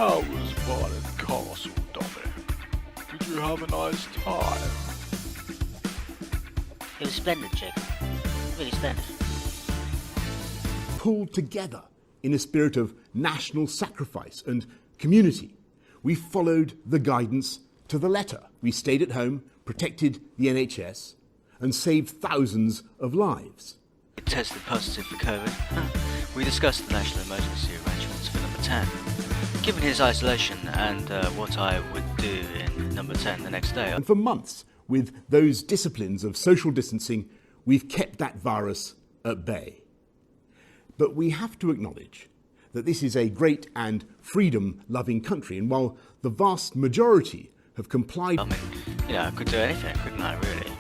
How was Barnet Castle, Dominic? Did you have a nice time? It was splendid, Jacob. Really splendid. Pulled together in a spirit of national sacrifice and community, we followed the guidance to the letter. We stayed at home, protected the NHS, and saved thousands of lives. It tested positive for COVID. We discussed the national emergency arrangements for number 10. Given his isolation and what I would do in number 10 the next day. And for months, with those disciplines of social distancing, we've kept that virus at bay. But we have to acknowledge that this is a great and freedom-loving country, and while the vast majority have complied... I mean, I could do anything, couldn't I, really?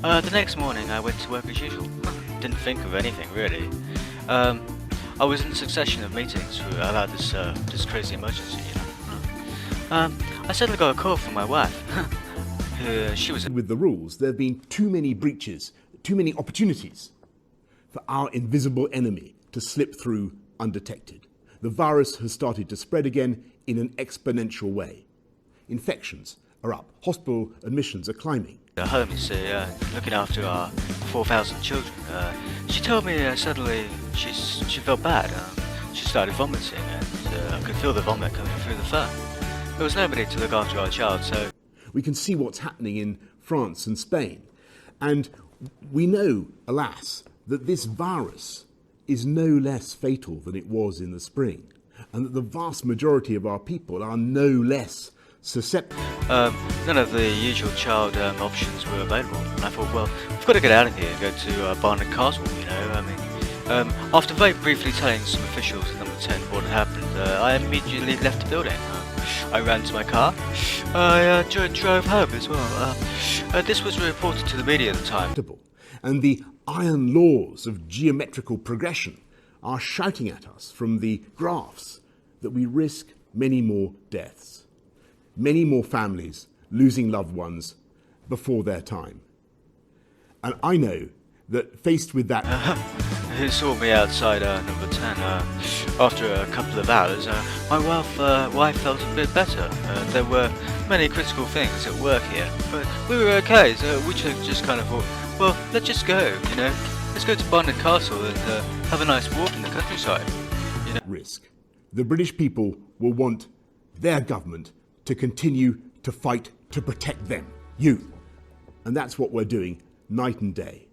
The next morning I went to work as usual. Didn't think of anything, really. I was in a succession of meetings about this crazy emergency, I suddenly got a call from my wife. She was... With the rules, there have been too many breaches, too many opportunities for our invisible enemy to slip through undetected. The virus has started to spread again in an exponential way. Infections are up. Hospital admissions are climbing. At home, you see, looking after our 4,000 children. She told me suddenly she felt bad. She started vomiting, and I could feel the vomit coming through the phone. There was nobody to look after our child, so... We can see what's happening in France and Spain. And we know, alas, that this virus is no less fatal than it was in the spring, and that the vast majority of our people are no less susceptible. None of the usual child options were available. And I thought, well, we've got to get out of here and go to Barnet Castle, after very briefly telling some officials in number 10 what had happened, I immediately left the building. I ran to my car. I drove home as well. This was reported to the media at the time. And the iron laws of geometrical progression are shouting at us from the graphs that we risk many more deaths, many more families losing loved ones before their time. And I know that faced with that... Who saw me outside number 10 after a couple of hours, my wife felt a bit better. There were many critical things at work here, but we were okay, so we just kind of thought, well, let's just go, Let's go to Barnet Castle and have a nice walk in the countryside, Risk. The British people will want their government to continue to fight to protect them, you. And that's what we're doing night and day.